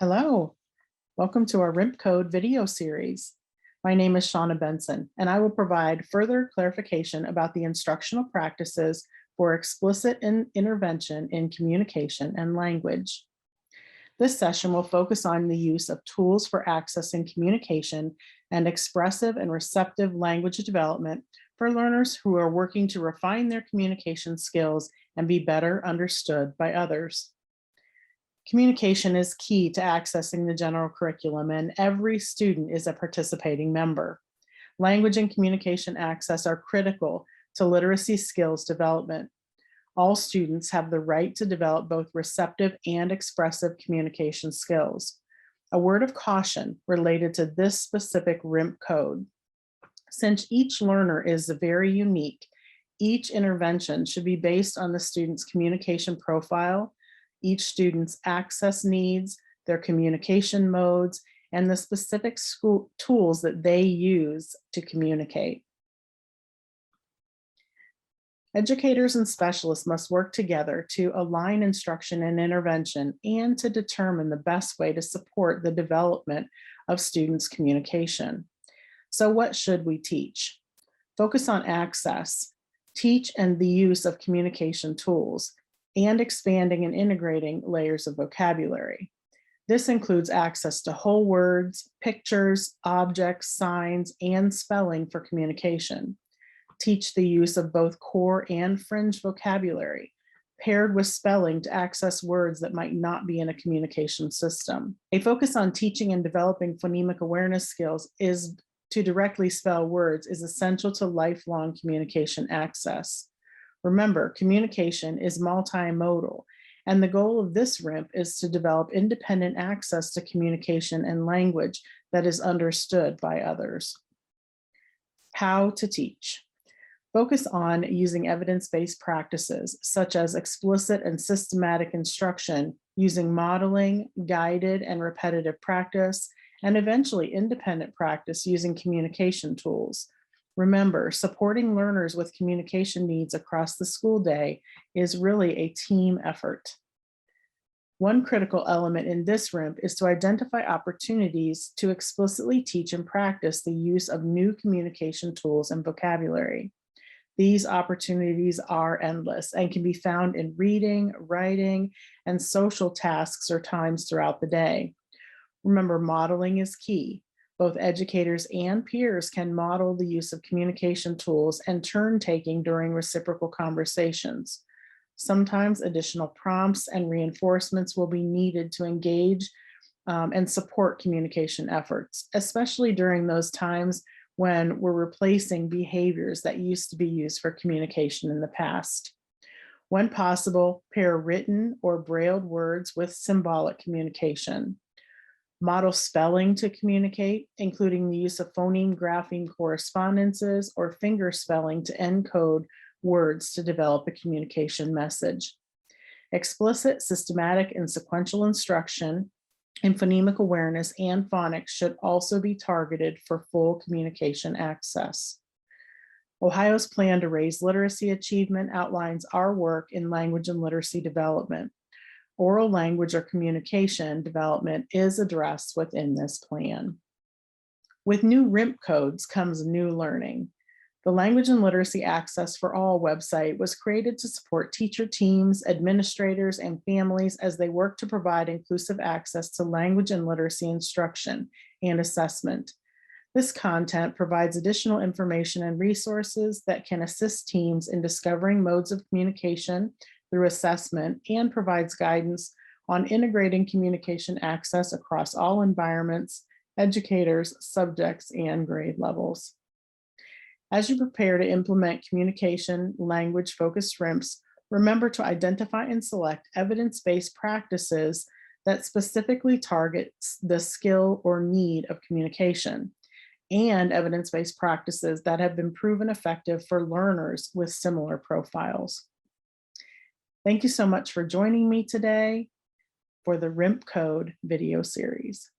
Hello, welcome to our RIMP Code video series. My name is Shauna Benson, and I will provide further clarification about the instructional practices for explicit intervention in communication and language. This session will focus on the use of tools for accessing communication and expressive and receptive language development for learners who are working to refine their communication skills and be better understood by others. Communication is key to accessing the general curriculum, and every student is a participating member. Language and communication access are critical to literacy skills development. All students have the right to develop both receptive and expressive communication skills. A word of caution related to this specific RIMP code. Since each learner is very unique, each intervention should be based on the student's communication profile, each student's access needs, their communication modes, and the specific school tools that they use to communicate. Educators and specialists must work together to align instruction and intervention and to determine the best way to support the development of students' communication. So what should we teach? Focus on access, teach and the use of communication tools, and expanding and integrating layers of vocabulary. This includes access to whole words, pictures, objects, signs, and spelling for communication. Teach the use of both core and fringe vocabulary, paired with spelling to access words that might not be in a communication system. A focus on teaching and developing phonemic awareness skills is to directly spell words is essential to lifelong communication access. Remember, communication is multimodal, and the goal of this RIMP is to develop independent access to communication and language that is understood by others. How to teach. Focus on using evidence-based practices such as explicit and systematic instruction using modeling, guided and repetitive practice, and eventually independent practice using communication tools. Remember, supporting learners with communication needs across the school day is really a team effort. One critical element in this RIMP is to identify opportunities to explicitly teach and practice the use of new communication tools and vocabulary. These opportunities are endless and can be found in reading, writing, and social tasks or times throughout the day. Remember, modeling is key. Both educators and peers can model the use of communication tools and turn-taking during reciprocal conversations. Sometimes additional prompts and reinforcements will be needed to engage and support communication efforts, especially during those times when we're replacing behaviors that used to be used for communication in the past. When possible, pair written or brailled words with symbolic communication. Model spelling to communicate, including the use of phoneme grapheme correspondences or finger spelling to encode words to develop a communication message. Explicit, systematic, and sequential instruction in phonemic awareness and phonics should also be targeted for full communication access. Ohio's plan to raise literacy achievement outlines our work in language and literacy development. Oral language or communication development is addressed within this plan. With new RIMP codes comes new learning. The Language and Literacy Access for All website was created to support teacher teams, administrators, and families as they work to provide inclusive access to language and literacy instruction and assessment. This content provides additional information and resources that can assist teams in discovering modes of communication through assessment and provides guidance on integrating communication access across all environments, educators, subjects, and grade levels. As you prepare to implement communication language-focused RIMPs, remember to identify and select evidence-based practices that specifically targets the skill or need of communication, and evidence-based practices that have been proven effective for learners with similar profiles. Thank you so much for joining me today for the RIMP Code video series.